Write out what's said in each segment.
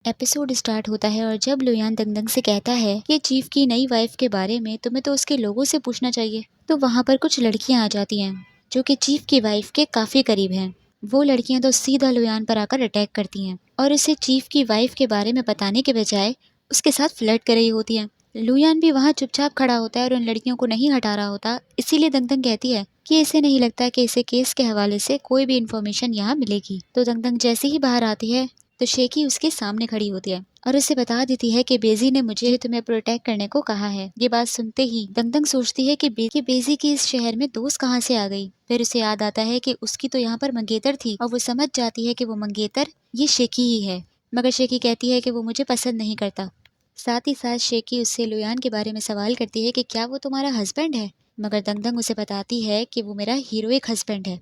Episode start होता है और जब लुयान दंगदंग से कहता है कि चीफ की नई वाइफ के बारे में तुम्हें तो उसके लोगों से पूछना चाहिए, तो वहाँ पर कुछ लड़कियाँ आ जाती हैं जो कि चीफ की वाइफ के काफी करीब हैं। वो लड़कियाँ तो सीधा लुयान पर आकर अटैक करती हैं और उसे चीफ की वाइफ के बारे में बताने के बजाय उसके साथ फ्लर्ट कर रही होती हैं। लुयान भी वहाँ चुपचाप खड़ा होता है और उन लड़कियों को नहीं हटा रहा होता, इसीलिए दंगदंग कहती है कि इसे नहीं लगता कि इसे केस के हवाले से कोई भी इन्फॉर्मेशन यहाँ मिलेगी। तो दंगदंग जैसे ही बाहर आती है तो शेकी उसके सामने खड़ी होती है और उसे बता देती है कि बेजी ने मुझे तुम्हें प्रोटेक्ट करने को कहा है। ये बात सुनते ही दंगदंग सोचती है कि बेजी की इस शहर में दोस्त कहाँ से आ गई। फिर उसे याद आता है कि उसकी तो यहाँ पर मंगेतर थी और वो समझ जाती है कि वो मंगेतर ये शेकी ही है। मगर शेकी कहती है कि वो मुझे पसंद नहीं करता। साथ ही साथ शेकी उससे लुयान के बारे में सवाल करती है कि क्या वो तुम्हारा हस्बैंड है। मगर दंगदंग उसे बताती है कि वो मेरा हीरोइक हस्बैंड है।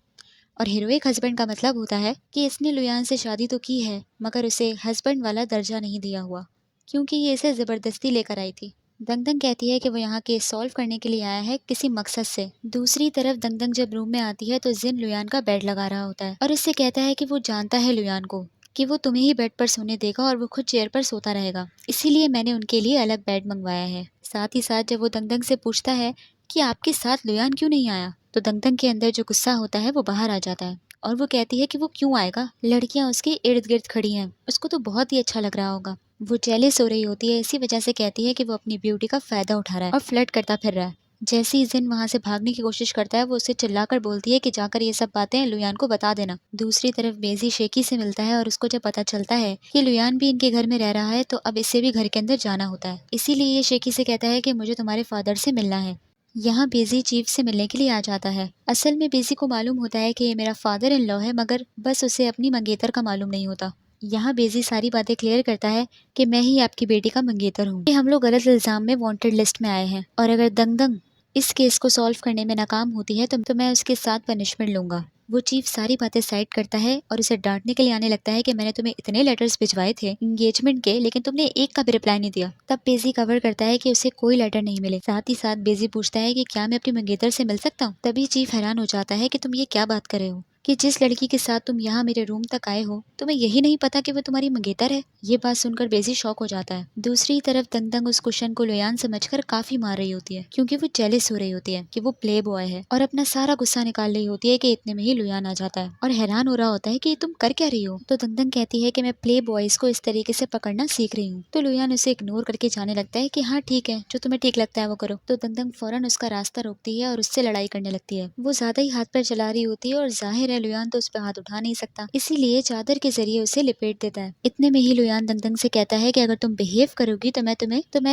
और हीरोइक हस्बैंड का मतलब होता है कि इसने लुयान से शादी तो की है मगर उसे हस्बैंड वाला दर्जा नहीं दिया हुआ, क्योंकि ये इसे जबरदस्ती लेकर आई थी। दंगदंग कहती है कि वो यहाँ केस सॉल्व करने के लिए आया है किसी मकसद से। दूसरी तरफ दंगदंग जब रूम में आती है तो जिन लुयान का बेड लगा रहा होता है और उससे कहता है कि वो जानता है लुयान को कि वो तुम्हें ही बेड पर सोने देगा और वो खुद चेयर पर सोता रहेगा, इसीलिए मैंने उनके लिए अलग बेड मंगवाया है। साथ ही साथ जब वो दंगदंग से पूछता है कि आपके साथ लुयान क्यों नहीं आया, तो दंगदंग के अंदर जो गुस्सा होता है वो बाहर आ जाता है और वो कहती है कि वो क्यों आएगा, लड़कियां उसके इर्द गिर्द खड़ी हैं, उसको तो बहुत ही अच्छा लग रहा होगा। वो जेलस हो रही होती है, इसी वजह से कहती है कि वो अपनी ब्यूटी का फायदा उठा रहा है और फ्लर्ट करता फिर रहा है। जैसे ही जिन वहां से भागने की कोशिश करता है वो उसे चिल्लाकर बोलती है कि जाकर ये सब बातें लुयान को बता देना। दूसरी तरफ बेजी शेकी से मिलता है और उसको जब पता चलता है कि लुयान भी इनके घर में रह रहा है तो अब इसे भी घर के अंदर जाना होता है, इसीलिए ये शेकी से कहता है कि मुझे तुम्हारे फादर से मिलना है। यहाँ बेजी चीफ से मिलने के लिए आ जाता है। असल में बेजी को मालूम होता है कि ये मेरा फादर इन लॉ है, मगर बस उसे अपनी मंगेतर का मालूम नहीं होता। यहाँ बेजी सारी बातें क्लियर करता है कि मैं ही आपकी बेटी का मंगेतर हूँ। हम लोग गलत इल्जाम में वांटेड लिस्ट में आए हैं और अगर दंगदंग इस केस को सॉल्व करने में नाकाम होती है तो मैं उसके साथ पनिशमेंट लूंगा। वो चीफ सारी बातें साइड करता है और उसे डांटने के लिए आने लगता है कि मैंने तुम्हें इतने लेटर्स भिजवाए थे एंगेजमेंट के, लेकिन तुमने एक का भी रिप्लाई नहीं दिया। तब बेजी कवर करता है कि उसे कोई लेटर नहीं मिले। साथ ही साथ बेजी पूछता है कि क्या मैं अपनी मंगेतर से मिल सकता हूँ। तभी चीफ हैरान हो जाता है कि तुम ये क्या बात कर रहे हो कि जिस लड़की के साथ तुम यहाँ मेरे रूम तक आए हो तुम्हें यही नहीं पता कि वो तुम्हारी मंगेतर है। ये बात सुनकर बेजी शॉक हो जाता है। दूसरी तरफ दंगदंग उस कुशन को लुयान समझकर काफी मार रही होती है, क्योंकि वो जेलस हो रही होती है कि वो प्ले बॉय है और अपना सारा गुस्सा निकाल रही होती है कि इतने में ही लुयान आ जाता है और हैरान हो रहा होता है कि तुम कर क्या रही हो। तो दंगदंग कहती है कि मैं प्ले बॉयज को इस तरीके से पकड़ना सीख रही हूँ। तो लुयान उसे इग्नोर करके जाने लगता है कि हाँ ठीक है, जो तुम्हें ठीक लगता है वो करो। तो दंगदंग फौरन उसका रास्ता रोकती है और उससे लड़ाई करने लगती है। वो ज्यादा ही हाथ पर चला रही होती है और जाहिर है लुयान तो उस पर हाथ उठा नहीं सकता, इसीलिए चादर के जरिए उसे लिपेट देता है। इतने में ही लुयान दंगदंग से कहता है कि अगर तुम बिहेव करोगी तो मैं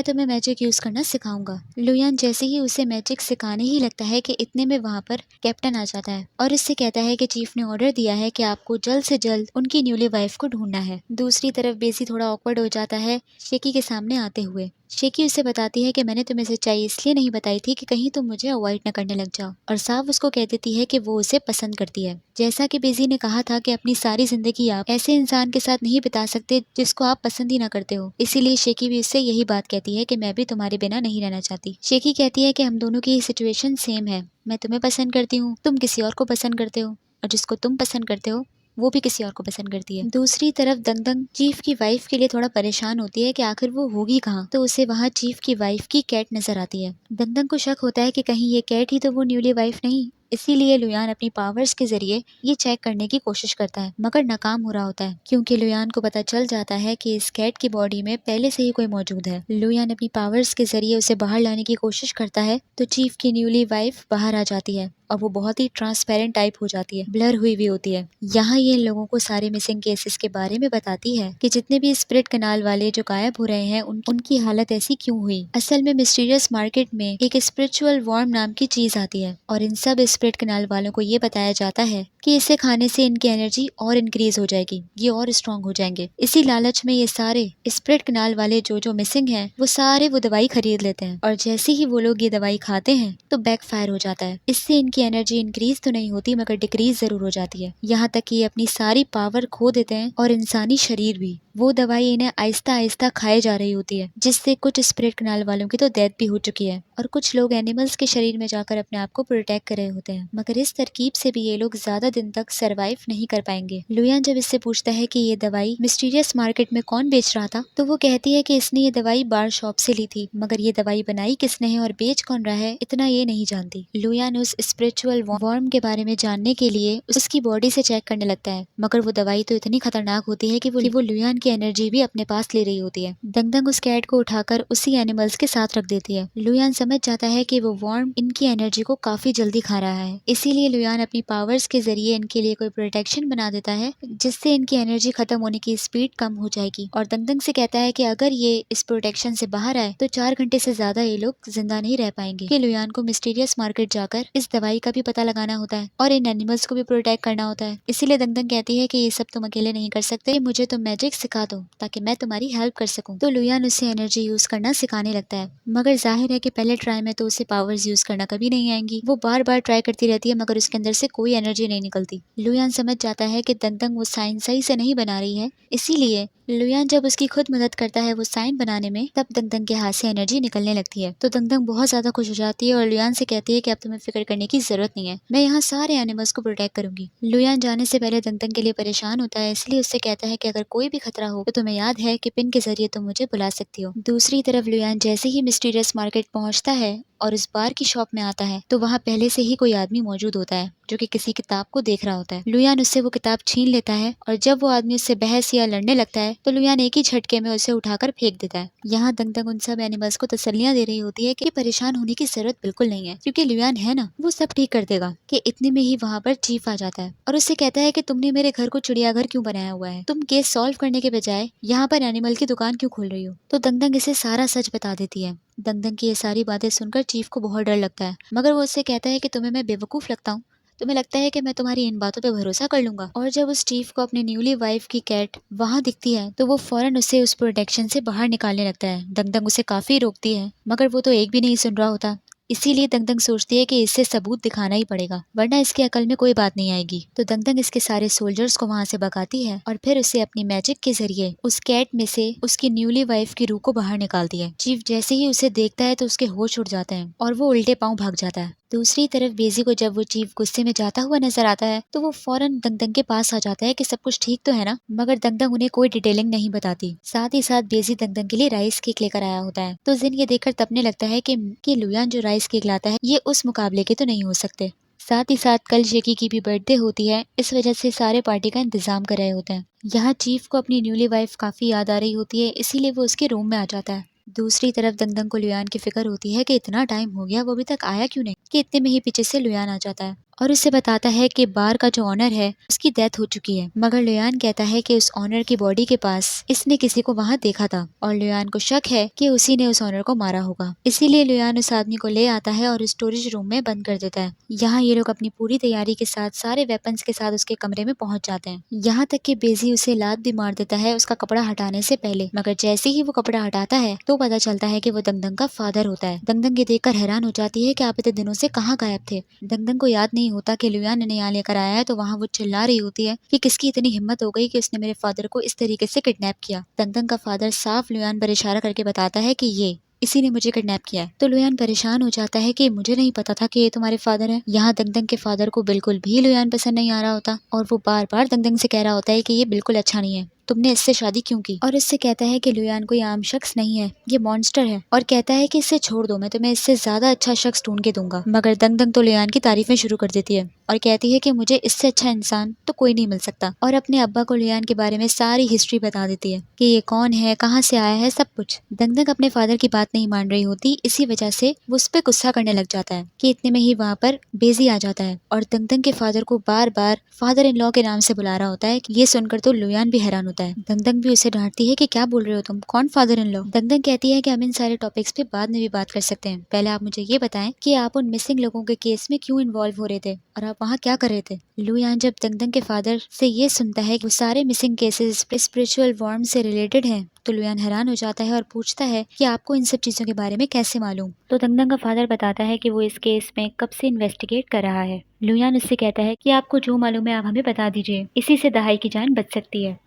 तुम्हें मैजिक यूज करना सिखाऊंगा। लुयान जैसे ही उसे मैजिक सिखाने ही लगता है कि इतने में वहाँ पर कैप्टन आ जाता है और इससे कहता है कि चीफ ने ऑर्डर दिया है कि आपको जल्द से जल्द उनकी न्यूली वाइफ को ढूंढना है। दूसरी तरफ बेसी थोड़ा ऑकवर्ड हो जाता है शेकी के सामने आते हुए। शेकी उसे बताती है कि मैंने तुम्हें सच्चाई इसलिए नहीं बताई थी कि कहीं तुम मुझे अवॉइड न करने लग जाओ, और साफ उसको कह देती है कि वो उसे पसंद करती है। जैसा कि बेजी ने कहा था कि अपनी सारी जिंदगी आप ऐसे इंसान के साथ नहीं बिता सकते जिसको आप पसंद ही ना करते हो, इसीलिए शेकी भी उससे यही बात कहती है कि मैं भी तुम्हारे बिना नहीं रहना चाहती। शेकी कहती है कि हम दोनों की सिचुएशन सेम है, मैं तुम्हें पसंद करती हूँ, तुम किसी और को पसंद करते हो और जिसको तुम पसंद करते हो वो भी किसी और को पसंद करती है। दूसरी तरफ दंगदंग चीफ की वाइफ के लिए थोड़ा परेशान होती है कि आखिर वो होगी कहाँ, तो उसे वहाँ चीफ की वाइफ की कैट नजर आती है। दंगदंग को शक होता है कि कहीं ये कैट ही तो वो न्यूली वाइफ नहीं, इसीलिए लुयान अपनी पावर्स के जरिए ये चेक करने की कोशिश करता है मगर नाकाम हो रहा होता है, क्योंकि लुयान को पता चल जाता है कि इस कैट की बॉडी में पहले से ही कोई मौजूद है। लुयान अपनी पावर्स के जरिए उसे बाहर लाने की कोशिश करता है तो चीफ की न्यूली वाइफ बाहर आ जाती है और वो बहुत ही ट्रांसपेरेंट टाइप हो जाती है, ब्लर हुई भी होती है। यहाँ ये इन लोगों को सारे मिसिंग केसेस के बारे में बताती है कि जितने भी स्पिरिट कनाल वाले जो गायब हो रहे हैं उनकी हालत ऐसी क्यों हुई। असल में मिस्टीरियस मार्केट में एक स्पिरिचुअल वॉर्म नाम की चीज आती है और इन सब स्पिरिट कनाल वालों को ये बताया जाता है कि इसे खाने से इनकी एनर्जी और इंक्रीज हो जाएगी, ये और स्ट्रॉन्ग हो जाएंगे। इसी लालच में ये सारे स्पिरिट कनाल वाले जो मिसिंग हैं वो सारे वो दवाई खरीद लेते हैं और जैसे ही वो लोग ये दवाई खाते हैं तो बैकफायर हो जाता है। इससे इनकी एनर्जी इंक्रीज तो नहीं होती मगर डिक्रीज जरूर हो जाती है, यहाँ तक कि ये अपनी सारी पावर खो देते हैं और इंसानी शरीर भी। वो दवाई इन्हें आहिस्ता आहिस्ता खाए जा रही होती है, जिससे कुछ स्पिरिट कनाल वालों की तो डेथ भी हो चुकी है और कुछ लोग एनिमल्स के शरीर में जाकर अपने आप को प्रोटेक्ट कर रहे होते हैं। मगर इस तरकीब से भी ये लोग ज्यादा दिन तक सरवाइव नहीं कर पाएंगे। लुयान जब इससे पूछता है कि ये दवाई मिस्टीरियस मार्केट में कौन बेच रहा था, तो वो कहती है कि इसने ये दवाई बार शॉप से ली थी, मगर ये दवाई बनाई किसने है और बेच कौन रहा है इतना ये नहीं जानती। लुयान उस स्पिरिचुअल वर्म के बारे में जानने के लिए उसकी बॉडी से चेक करने लगता है, मगर वो दवाई तो इतनी खतरनाक होती है कि वो लुयान की एनर्जी भी अपने पास ले रही होती है। दंगदंग उस कैट को उठाकर उसी एनिमल्स के साथ रख देती है। लुयान समझ जाता है कि वो वर्म इनकी एनर्जी को काफी जल्दी खा रहा है, इसीलिए लुयान अपनी पावर्स के जरिए इनके लिए कोई प्रोटेक्शन बना देता है, जिससे इनकी एनर्जी खत्म होने की स्पीड कम हो जाएगी। और दंगदंग से कहता है कि अगर ये इस प्रोटेक्शन से बाहर आए तो 4 घंटे से ज्यादा ये लोग जिंदा नहीं रह पाएंगे। कि लुयान को मिस्टीरियस मार्केट जाकर इस दवाई का भी पता लगाना होता है और इन एनिमल्स को भी प्रोटेक्ट करना होता है। इसीलिए दंगदंग कहती है कि ये सब तुम अकेले नहीं कर सकते, मुझे तो मैजिक सिखा दो ताकि मैं तुम्हारी हेल्प कर सकूं। तो लुयान उसे एनर्जी यूज करना सिखाने लगता है, मगर जाहिर है कि पहले ट्राई में तो उसे पावर्स यूज करना कभी नहीं आएंगी। वो बार बार ट्राई करती रहती है, मगर उसके अंदर से कोई एनर्जी नहीं निकलती। लुयान समझ जाता है कि दंगदंग वो साइन सही से नहीं बना रही है, इसीलिए लुयान जब उसकी खुद मदद करता है वो साइन बनाने में, तब दंगदंग के हाथ से एनर्जी निकलने लगती है। तो दंगदंग बहुत ज्यादा खुश हो जाती है और लुयान से कहती है कि अब तुम्हें फिक्र करने की जरूरत नहीं है, मैं यहाँ सारे एनिमल्स को प्रोटेक्ट करूंगी। लुयान जाने से पहले दंगदंग के लिए परेशान होता है, इसलिए उससे कहता है कि अगर कोई भी खतरा हो तो तुम्हें याद है कि पिन के जरिए तुम मुझे बुला सकती हो। दूसरी तरफ लुयान जैसे ही मिस्टीरियस मार्केट पहुंचता है और उस बार की शॉप में आता है, तो वहाँ पहले से ही कोई आदमी मौजूद होता है जो कि किसी किताब को देख रहा होता है। लुयान उससे वो किताब छीन लेता है और जब वो आदमी उससे बहस या लड़ने लगता है तो लुयान एक ही झटके में उसे उठाकर फेंक देता है। यहाँ दंगदंग उन सब एनिमल्स को तसल्लियां दे रही होती है कि परेशान होने की जरूरत बिल्कुल नहीं है, क्योंकि लुयान है ना, वो सब ठीक कर देगा। कि इतने में ही वहाँ पर चीफ आ जाता है और उससे कहता है कि तुमने मेरे घर को चिड़ियाघर क्यों बनाया हुआ है, तुम केस सॉल्व करने के बजाय यहाँ पर एनिमल की दुकान क्यों खोल रही हो। तो दंगदंग इसे सारा सच बता देती है। दंगदंग की ये सारी बातें सुनकर चीफ को बहुत डर लगता है, मगर वो उससे कहता है कि तुम्हें मैं बेवकूफ लगता हूँ, तुम्हें लगता है कि मैं तुम्हारी इन बातों पे भरोसा कर लूंगा। और जब उस चीफ को अपनी न्यूली वाइफ की कैट वहाँ दिखती है तो वो फौरन उसे उस प्रोटेक्शन से बाहर निकालने लगता है। दंगदंग उसे काफी रोकती है, मगर वो तो एक भी नहीं सुन रहा होता। इसीलिए दंगदंग सोचती है कि इससे सबूत दिखाना ही पड़ेगा, वरना इसके अकल में कोई बात नहीं आएगी। तो दंगदंग इसके सारे सोल्जर्स को वहाँ से भगाती है और फिर उसे अपनी मैजिक के जरिए उस कैट में से उसकी न्यूली वाइफ की रूह को बाहर निकालती है। चीफ जैसे ही उसे देखता है तो उसके होश उड़ जाते हैं और वो उल्टे पांव भाग जाता है। दूसरी तरफ बेजी को जब वो चीफ गुस्से में जाता हुआ नजर आता है तो वो फौरन दंगदंग के पास आ जाता है कि सब कुछ ठीक तो है ना, मगर दंगदंग उन्हें कोई डिटेलिंग नहीं बताती। साथ ही साथ बेजी दंगदंग के लिए राइस केक लेकर आया होता है, तो जिन ये देखकर तबने लगता है कि लुयान जो राइस केक लाता है ये उस मुकाबले के तो नहीं हो सकते। साथ ही साथ कल शेकी की भी बर्थडे होती है, इस वजह से सारे पार्टी का इंतजाम कर रहे होते हैं। यहाँ चीफ को अपनी न्यूली वाइफ काफी याद आ रही होती है, इसीलिए वो उसके रूम में आ जाता है। दूसरी तरफ दंगदंग को लुयान की फिक्र होती है कि इतना टाइम हो गया वो अभी तक आया क्यों नहीं। कि इतने में ही पीछे से लुयान आ जाता है और उससे बताता है कि बार का जो ऑनर है उसकी डेथ हो चुकी है, मगर लुयान कहता है कि उस ऑनर की बॉडी के पास इसने किसी को वहाँ देखा था और लुयान को शक है कि उसी ने उस ऑनर को मारा होगा। इसीलिए लुयान उस आदमी को ले आता है और स्टोरेज रूम में बंद कर देता है। यहाँ ये लोग अपनी पूरी तैयारी के साथ सारे वेपन्स के साथ उसके कमरे में पहुंच जाते हैं, यहाँ तक कि बेजी उसे लात भी मार देता है उसका कपड़ा हटाने से पहले। मगर जैसे ही वो कपड़ा हटाता है तो पता चलता है कि वो दंगदंग का फादर होता है। दंगदंग ये देखकर हैरान हो जाती है कि आप इतने दिनों से कहाँ गायब थे। दंगदंग को याद नहीं होता कि लुयान ने यहाँ लेकर आया है, तो वहाँ वो चिल्ला रही होती है कि किसकी इतनी हिम्मत हो गई कि उसने मेरे फादर को इस तरीके से किडनैप किया। दंगदंग का फादर साफ लुयान पर इशारा करके बताता है कि ये इसी ने मुझे किडनैप किया है। तो लुयान परेशान हो जाता है कि मुझे नहीं पता था कि ये तुम्हारे फादर है। यहाँ दंगदंग के फादर को बिल्कुल भी लुयान पसंद नहीं आ रहा होता और वो बार बार दंगदंग से कह रहा होता है कि ये बिल्कुल अच्छा नहीं है, तुमने इससे शादी क्यों की। और इससे कहता है कि लुयान कोई आम शख्स नहीं है, ये मॉन्स्टर है, और कहता है कि इसे छोड़ दो, मैं तुम्हें इससे ज्यादा अच्छा शख्स ढूंढ के दूंगा। मगर दंगदंग तो लुयान की तारीफें शुरू कर देती है और कहती है कि मुझे इससे अच्छा इंसान तो कोई नहीं मिल सकता, और अपने अब्बा को लुयान के बारे में सारी हिस्ट्री बता देती है कि ये कौन है, कहाँ से आया है, सब कुछ। दंगदंग अपने फादर की बात नहीं मान रही होती, इसी वजह से वो उस पर गुस्सा करने लग जाता है कि इतने में ही वहाँ पर बेजी आ जाता है और दंगदंग के फादर को बार बार फादर इन लॉ के नाम से बुला रहा होता है। ये सुनकर तो लुयान भी हैरान होता है। दंगदंग भी उसे डांटती है कि क्या बोल रहे हो तुम, कौन फादर इन लॉ। दंगदंग कहती है कि हम इन सारे टॉपिक्स पे बाद में भी बात कर सकते हैं, पहले आप मुझे ये बताएं कि आप उन मिसिंग लोगों के केस में क्यों इन्वॉल्व हो रहे थे और आप वहाँ क्या कर रहे थे। लुयान जब दंगदंग के फादर से ये सुनता है कि वो सारे मिसिंग केसेस स्पिरिचुअल वर्म से रिलेटेड हैं, तो लुयान हैरान हो जाता है और पूछता है कि आपको इन सब चीजों के बारे में कैसे मालूम। तो दंगदंग का फादर बताता है कि वो इस केस में कब से इन्वेस्टिगेट कर रहा है। लुयान उससे कहता है कि आपको जो मालूम है आप हमें बता दीजिए, इसी से दहाई की जान बच सकती है।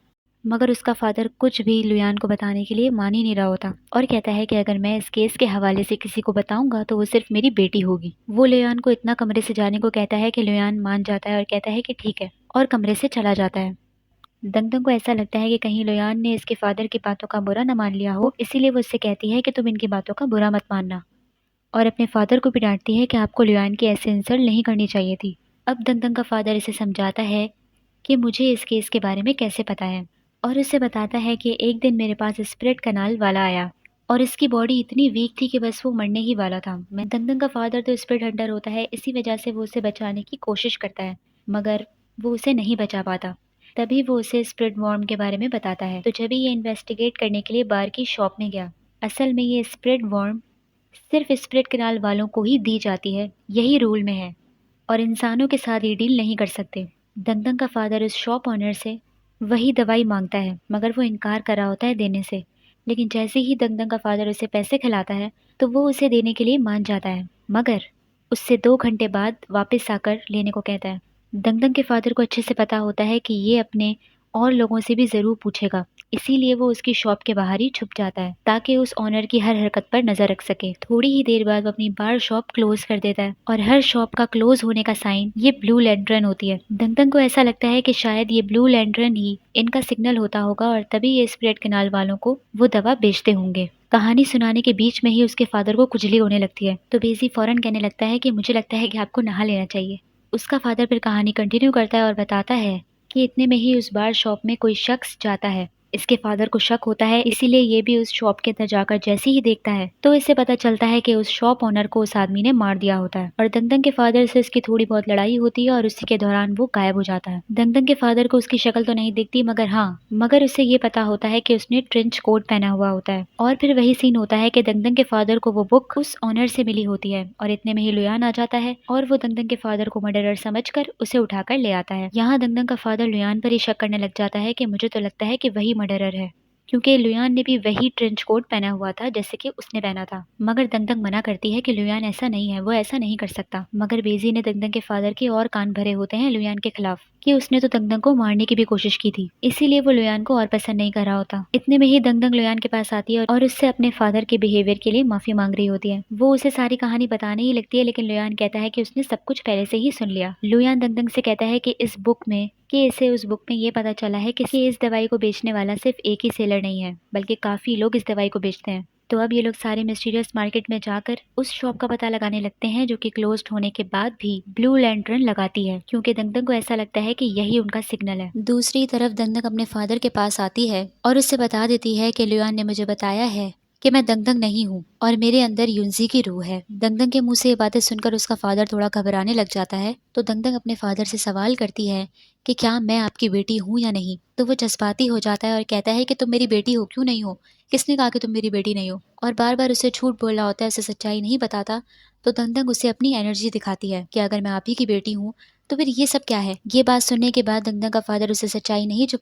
मगर उसका फादर कुछ भी लुयान को बताने के लिए मान ही नहीं रहा होता और कहता है कि अगर मैं इस केस के हवाले से किसी को बताऊंगा तो वो सिर्फ मेरी बेटी होगी। वो लुयान को इतना कमरे से जाने को कहता है कि लुयान मान जाता है और कहता है कि ठीक है, और कमरे से चला जाता है। दंगदंग को ऐसा लगता है कि कहीं लुयान ने इसके फादर की बातों का बुरा न मान लिया हो, इसीलिए वो उससे कहती है कि तुम इनकी बातों का बुरा मत मानना, और अपने फादर को भी डांटती है कि आपको लुयान की ऐसे इंसल्ट नहीं करनी चाहिए थी। अब दंगदंग का फादर इसे समझाता है कि मुझे इस केस के बारे में कैसे पता है, और उसे बताता है कि एक दिन मेरे पास स्प्रिट कनाल वाला आया और इसकी बॉडी इतनी वीक थी कि बस वो मरने ही वाला था। मैं दंगदंग का फादर तो स्प्रिट हंटर होता है, इसी वजह से वो उसे बचाने की कोशिश करता है, मगर वो उसे नहीं बचा पाता। तभी वो उसे स्प्रिट वॉर्म के बारे में बताता है, तो जब ये इन्वेस्टिगेट करने के लिए बार की शॉप में गया। असल में ये स्प्रिट वॉर्म सिर्फ स्प्रिट कनाल वालों को ही दी जाती है, यही रूल में है, और इंसानों के साथ ये डील नहीं कर सकते। दंगदंग का फादर उस शॉप ऑनर से वही दवाई मांगता है, मगर वो इनकार कर रहा होता है देने से। लेकिन जैसे ही दंगदंग का फादर उसे पैसे खिलाता है तो वो उसे देने के लिए मान जाता है, मगर उससे 2 घंटे बाद वापस आकर लेने को कहता है। दंगदंग के फादर को अच्छे से पता होता है कि ये अपने और लोगों से भी ज़रूर पूछेगा, इसीलिए वो उसकी शॉप के बाहर ही छुप जाता है ताकि उस ऑनर की हर हरकत पर नजर रख सके। थोड़ी ही देर बाद वो अपनी बार शॉप क्लोज कर देता है और हर शॉप का क्लोज होने का साइन ये ब्लू लैंटर्न होती है। दंगदंग को ऐसा लगता है कि शायद ये ब्लू लैंटर्न ही इनका सिग्नल होता होगा और तभी ये स्प्रेड कनाल वालों को वो दवा बेचते होंगे। कहानी सुनाने के बीच में ही उसके फादर को खुजली होने लगती है, तो बेजी फौरन कहने लगता है कि मुझे लगता है कि आपको नहा लेना चाहिए। उसका फादर फिर कहानी कंटिन्यू करता है और बताता है कि इतने में ही उस बार शॉप में कोई शख्स जाता है। इसके फादर को शक होता है, इसीलिए ये भी उस शॉप के अंदर जाकर जैसे ही देखता है तो इसे पता चलता है कि उस शॉप ओनर को उस आदमी ने मार दिया होता है, और दंगदंग के फादर से इसकी थोड़ी बहुत लड़ाई होती है और उसी के दौरान वो गायब हो जाता है। दंगदंग के फादर को उसकी शक्ल तो नहीं दिखती, मगर उसे ये पता होता है कि उसने ट्रेंच कोट पहना हुआ होता है। और फिर वही सीन होता है कि दंगदंग के फादर को वो बुक उस ऑनर से मिली होती है, और इतने में ही लुयान आ जाता है और वो दंगदंग के फादर को मर्डरर समझकर उसे उठाकर ले आता है। यहाँ दंगदंग का फादर लुयान पर ही शक करने लग जाता है कि मुझे तो लगता है कि वही मर्डरर है, क्योंकि लुयान ने भी वही ट्रेंच कोट पहना हुआ था जैसे कि उसने पहना था। मगर दंगदंग मना करती है कि लुयान ऐसा नहीं है, वो ऐसा नहीं कर सकता। मगर बेजी ने दंगदंग के फादर के और कान भरे होते हैं लुयान के खिलाफ कि उसने तो दंगदंग को मारने की भी कोशिश की थी, इसीलिए वो लुयान को और पसंद नहीं कर रहा होता। इतने में ही दंगदंग लुयान के पास आती है और उससे अपने फादर के बिहेवियर के लिए माफी मांग रही होती है। वो उसे सारी कहानी बताने ही लगती है, लेकिन लुयान कहता है कि उसने सब कुछ पहले से ही सुन लिया। लुयान दंगदंग से कहता है कि इसे उस बुक में ये पता चला है कि इस दवाई को बेचने वाला सिर्फ एक ही सेलर नहीं है, बल्कि काफी लोग इस दवाई को बेचते हैं। तो अब ये लोग सारे मिस्टीरियस मार्केट में जाकर उस शॉप का पता लगाने लगते हैं जो कि क्लोज्ड होने के बाद भी ब्लू लैंटर्न लगाती है, क्योंकि दंगदंग को ऐसा लगता है कि यही उनका सिग्नल है। दूसरी तरफ दंगदंग अपने फादर के पास आती है और उससे बता देती है कि लुयान ने मुझे बताया है कि मैं दंगदंग नहीं हूँ और मेरे अंदर युनजी की रूह है। दंगदंग के मुंह से ये बातें सुनकर उसका फादर थोड़ा घबराने लग जाता है, तो दंगदंग अपने फादर से सवाल करती है कि क्या मैं आपकी बेटी हूँ या नहीं। तो वो जज्बाती हो जाता है और कहता है कि तुम मेरी बेटी हो, क्यों नहीं हो, किसने कहा कि तुम मेरी बेटी नहीं हो, और बार बार उसे झूठ बोल रहा होता है, उसे सच्चाई नहीं बताता। तो दंगदंग उसे अपनी एनर्जी दिखाती है कि अगर मैं आप ही की बेटी हूँ तो फिर ये सब क्या है। ये बात सुनने के बाद दंगदंग का फादर उसे सच्चाई नहीं चुप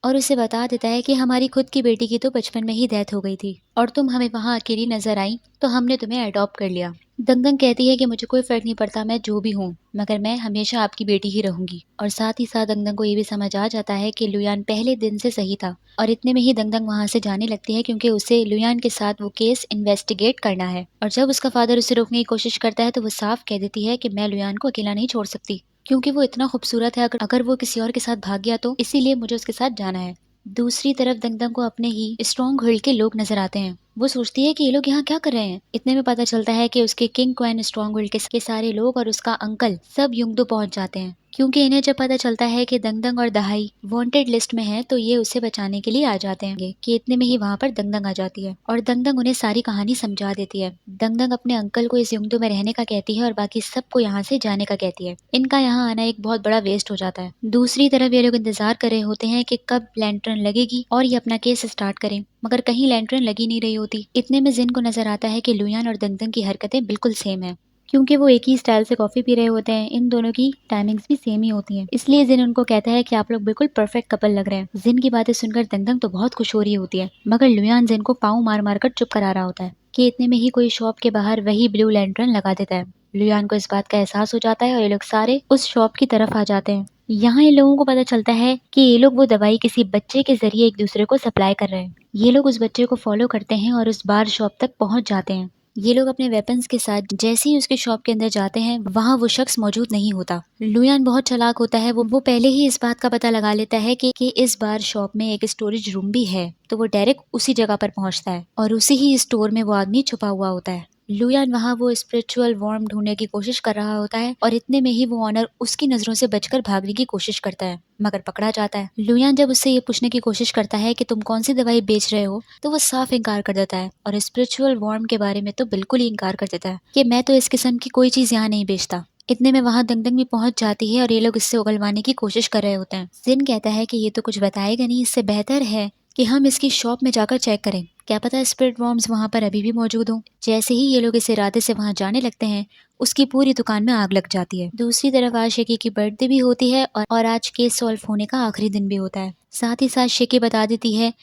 और उसे बता देता है कि हमारी खुद की बेटी की तो बचपन में ही डेथ हो गई थी और तुम हमें वहाँ अकेली नजर आई तो हमने तुम्हें अडॉप्ट कर लिया। दंगदंग कहती है कि मुझे कोई फर्क नहीं पड़ता मैं जो भी हूँ, मगर मैं हमेशा आपकी बेटी ही रहूंगी। और साथ ही साथ दंगदंग को ये भी समझ आ जाता है कि लुयान पहले दिन से सही था, और इतने में ही दंगदंग वहाँ से जाने लगती है क्योंकि उसे लुयान के साथ वो केस इन्वेस्टिगेट करना है। और जब उसका फादर उसे रोकने की कोशिश करता है तो वो साफ कह देती है कि मैं लुयान को अकेला नहीं छोड़ सकती, क्योंकि वो इतना खूबसूरत है, अगर वो किसी और के साथ भाग गया तो इसीलिए मुझे उसके साथ जाना है। दूसरी तरफ दंगदंग को अपने ही स्ट्रॉन्ग होल्ड के लोग नजर आते हैं। वो सोचती है कि ये लोग यहाँ क्या कर रहे हैं। इतने में पता चलता है कि उसके किंग क्वीन स्ट्रॉन्ग होल्ड के सारे लोग और उसका अंकल सब युंगदो पहुंच जाते हैं, क्योंकि इन्हें जब पता चलता है कि दंगदंग और दहाई वांटेड लिस्ट में है तो ये उसे बचाने के लिए आ जाते हैं। कि इतने में ही वहाँ पर दंगदंग आ जाती है और दंगदंग उन्हें सारी कहानी समझा देती है। दंगदंग अपने अंकल को इस युंगदो में रहने का कहती है और बाकी सबको यहाँ से जाने का कहती है। इनका यहाँ आना एक बहुत बड़ा वेस्ट हो जाता है। दूसरी तरफ ये लोग इंतजार कर रहे होते हैं कि कब लैंटर्न लगेगी और ये अपना केस स्टार्ट करें, मगर कहीं लैंटर्न लगी नहीं रही होती। इतने में जिन को नजर आता है कि लुयान और दंगदंग की हरकतें बिल्कुल सेम है, क्योंकि वो एक ही स्टाइल से कॉफी पी रहे होते हैं। इन दोनों की टाइमिंग्स भी सेम ही होती हैं, इसलिए जिन उनको कहता है कि आप लोग बिल्कुल परफेक्ट कपल लग रहे हैं। जिन की बातें सुनकर दंगदंग तो बहुत खुश हो रही होती है, मगर लुयान जिन को पाँव मार मार कर चुप करा रहा होता है। कि इतने में ही कोई शॉप के बाहर वही ब्लू लैंटर्न लगा देता है लुयान को इस बात का एहसास हो जाता है और ये लोग सारे उस शॉप की तरफ आ जाते हैं। यहाँ इन लोगों को पता चलता है कि ये लोग वो दवाई किसी बच्चे के जरिए एक दूसरे को सप्लाई कर रहे हैं। ये लोग उस बच्चे को फॉलो करते हैं और उस बार शॉप तक पहुंच जाते हैं। ये लोग अपने वेपन्स के साथ जैसे ही उसके शॉप के अंदर जाते हैं, वहाँ वो शख्स मौजूद नहीं होता। लुयान बहुत चालाक होता है, वो पहले ही इस बात का पता लगा लेता है कि इस बार शॉप में एक स्टोरेज रूम भी है, तो वो डायरेक्ट उसी जगह पर पहुंचता है और उसी ही स्टोर में वो आदमी छुपा हुआ होता है। लुयान वहाँ वो स्पिरिचुअल वॉर्म ढूंढने की कोशिश कर रहा होता है और इतने में ही वो ऑनर उसकी नजरों से बचकर भागने की कोशिश करता है, मगर पकड़ा जाता है। लुयान जब उससे ये पूछने की कोशिश करता है कि तुम कौन सी दवाई बेच रहे हो, तो वो साफ इनकार कर देता है और स्पिरिचुअल वॉर्म के बारे में तो बिल्कुल ही इनकार कर देता है कि मैं तो इस किस्म की कोई चीज यहाँ नहीं बेचता। इतने में वहाँ दंगदंग भी पहुंच जाती है और ये लोग इससे उगलवाने की कोशिश कर रहे होते हैं। जिन कहता है कि ये तो कुछ बताएगा नहीं, इससे बेहतर है कि हम इसकी शॉप में जाकर चेक करें, क्या पता स्पिरिट वॉर्म्स वहाँ पर अभी भी मौजूद हों। जैसे ही ये लोग इस इरादे से वहाँ जाने लगते हैं, उसकी पूरी दुकान में आग लग जाती है। दूसरी तरफ आज शेकी की बर्थडे भी होती है और आज केस सॉल्व होने का आखिरी दिन भी होता है। साथ ही साथ शेकी बता देती है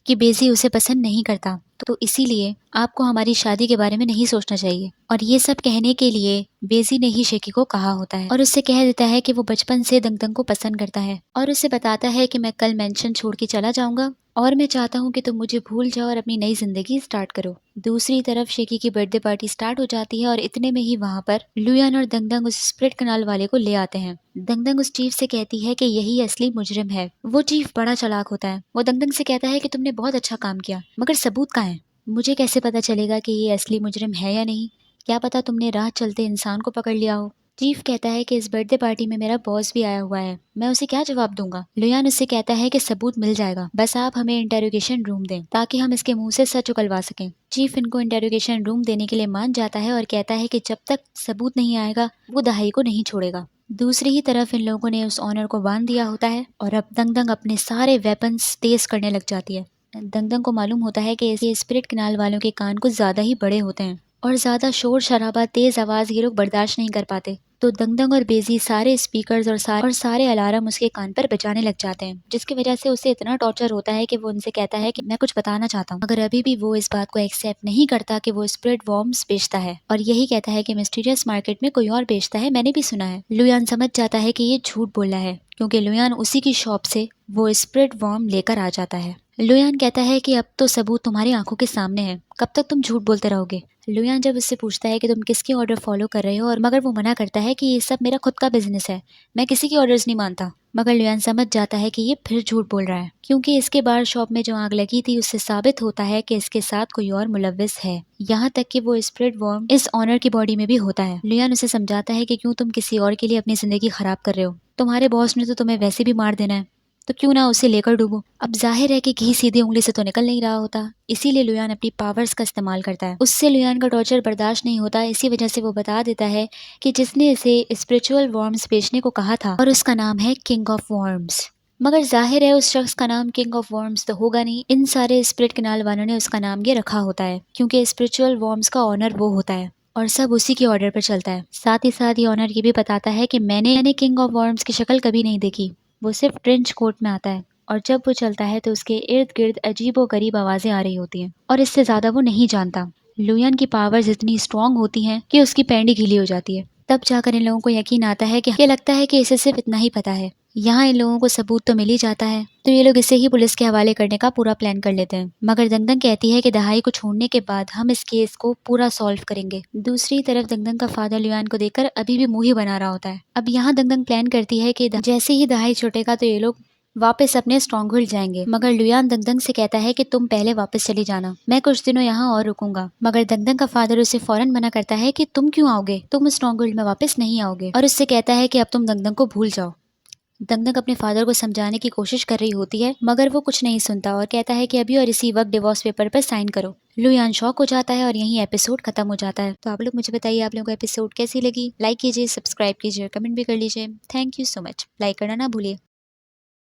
कि बेजी उसे पसंद नहीं करता, तो इसीलिए आपको हमारी शादी के बारे में नहीं सोचना चाहिए। और ये सब कहने के लिए बेजी ने ही शेकी को कहा होता है और उससे कह देता है कि वो बचपन से दंगदंग को पसंद करता है और उसे बताता है कि मैं कल मेंशन छोड़ के चला जाऊंगा और मैं चाहता हूँ कि तुम मुझे भूल जाओ और अपनी नई जिंदगी स्टार्ट करो। दूसरी तरफ शेकी की बर्थडे पार्टी स्टार्ट हो जाती है और इतने में ही वहाँ पर लुयान और दंगदंग उस स्प्लिट कनाल वाले को ले आते हैं। दंगदंग उस चीफ से कहती है कि यही असली मुजरिम है। वो चीफ बड़ा चालाक होता है। वो दंगदंग से कहता है कि तुमने बहुत अच्छा काम किया, मगर सबूत कहाँ है? मुझे कैसे पता चलेगा कि ये असली मुजरिम है या नहीं? क्या पता तुमने राह चलते इंसान को पकड़ लिया हो। चीफ कहता है कि इस बर्थडे पार्टी में मेरा बॉस भी आया हुआ है, मैं उसे क्या जवाब दूंगा। लुयान उससे कहता है कि सबूत मिल जाएगा, बस आप हमें इंटेरोगेशन रूम दें ताकि हम इसके मुंह से सच उगलवा सकें। चीफ इनको इंटेरोगेशन रूम देने के लिए मान जाता है और कहता है कि जब तक सबूत नहीं आएगा वो दहाई को नहीं छोड़ेगा। दूसरी ही तरफ इन लोगों ने उस ऑनर को बांध दिया होता है और अब दंगदंग अपने सारे वेपन्स तेज करने लग जाती है। दंगदंग को मालूम होता है कि ये स्पिरिट कनाल वालों के कान कुछ ज्यादा ही बड़े होते हैं और ज्यादा शोर शराबा तेज आवाज ये लोग बर्दाश्त नहीं कर पाते। तो दंगदंग और बेजी सारे स्पीकर्स और सारे अलार्म उसके कान पर बजाने लग जाते हैं, जिसकी वजह से उसे इतना टॉर्चर होता है कि वो उनसे कहता है कि मैं कुछ बताना चाहता हूँ, मगर अभी भी वो इस बात को एक्सेप्ट नहीं करता कि वो स्पिरिट वॉर्म्स बेचता है और यही कहता है कि मिस्टीरियस मार्केट में कोई और बेचता है, मैंने भी सुना है। लुयान समझ जाता है कि ये झूठ बोल रहा है क्योंकि लुयान उसी की शॉप से वो स्पिरिट वॉर्म लेकर आ जाता है। लुयान कहता है कि अब तो सबूत तुम्हारी आंखों के सामने है, कब तक तुम झूठ बोलते रहोगे। लुयान जब उससे पूछता है कि तुम किसके ऑर्डर फॉलो कर रहे हो, और मगर वो मना करता है कि ये सब मेरा खुद का बिजनेस है, मैं किसी की ऑर्डर्स नहीं मानता। मगर लुयान समझ जाता है कि ये फिर झूठ बोल रहा है क्योंकि इसके बार शॉप में जो आग लगी थी उससे साबित होता है कि इसके साथ कोई और मुलव्विस है, यहाँ तक कि वो स्पिरिट वॉर्म इस ऑनर की बॉडी में भी होता है। लुयान उसे समझाता है कि क्यों तुम किसी और के लिए अपनी जिंदगी खराब कर रहे हो, तुम्हारे बॉस ने तो तुम्हें वैसे भी मार देना है, तो क्यों ना उसे लेकर डूबो। अब जाहिर है कि घी सीधी उंगली से तो निकल नहीं रहा होता, इसीलिए लुयान अपनी पावर्स का इस्तेमाल करता है। उससे लुयान का टॉर्चर बर्दाश्त नहीं होता, इसी वजह से वो बता देता है कि जिसने इसे स्पिरिचुअल वॉर्म्स बेचने को कहा था और उसका नाम है किंग ऑफ वॉर्म्स। मगर जाहिर है उस शख्स का नाम किंग ऑफ वॉर्म्स तो होगा नहीं, इन सारे स्पिरिट कनाल वालों ने उसका नाम ये रखा होता है क्योंकि स्पिरिचुअल वॉर्म्स का ऑनर वो होता है और सब उसी के ऑर्डर पर चलता है। साथ ही साथ ये ऑनर ये भी बताता है कि मैंने किंग ऑफ वॉर्म्स की शक्ल कभी नहीं देखी, वो सिर्फ ट्रेंच कोट में आता है और जब वो चलता है तो उसके इर्द गिर्द अजीबो गरीब आवाजें आ रही होती हैं और इससे ज्यादा वो नहीं जानता। लुयान की पावर्स इतनी स्ट्रांग होती हैं कि उसकी पैंडी गीली हो जाती है। तब जाकर इन लोगों को यकीन आता है कि ये लगता है कि इसे सिर्फ इतना ही पता है। यहाँ इन लोगों को सबूत तो मिल ही जाता है, तो ये लोग इसे ही पुलिस के हवाले करने का पूरा प्लान कर लेते हैं। मगर दंगदंग कहती है कि दहाई को छोड़ने के बाद हम इस केस को पूरा सॉल्व करेंगे। दूसरी तरफ दंगदंग का फादर लुयान को देखकर अभी भी मुंह ही बना रहा होता है। अब यहाँ दंगदंग प्लान करती है कि जैसे ही दहाई छूटेगा तो ये लोग वापस अपने स्ट्रॉन्ग होल्ड जाएंगे। मगर लुयान दंगदंग से कहता है कि तुम पहले वापस चली जाना, मैं कुछ दिनों यहाँ और रुकूंगा। मगर दंगदंग का फादर उसे फौरन मना करता है कि तुम क्यों आओगे, तुम स्ट्रॉन्ग होल्ड में वापस नहीं आओगे, और उससे कहता है कि अब तुम दंगदंग को भूल जाओ। दंगदंग अपने फादर को समझाने की कोशिश कर रही होती है मगर वो कुछ नहीं सुनता और कहता है कि अभी और इसी वक्त डिवोर्स पेपर पर साइन करो। लुयान शॉक हो जाता है और यही एपिसोड खत्म हो जाता है। तो आप लोग मुझे बताइए आप लोगों को एपिसोड कैसी लगी। लाइक कीजिए, सब्सक्राइब कीजिए, कमेंट भी कर लीजिए। Thank you so much. Like करना ना भूलिए।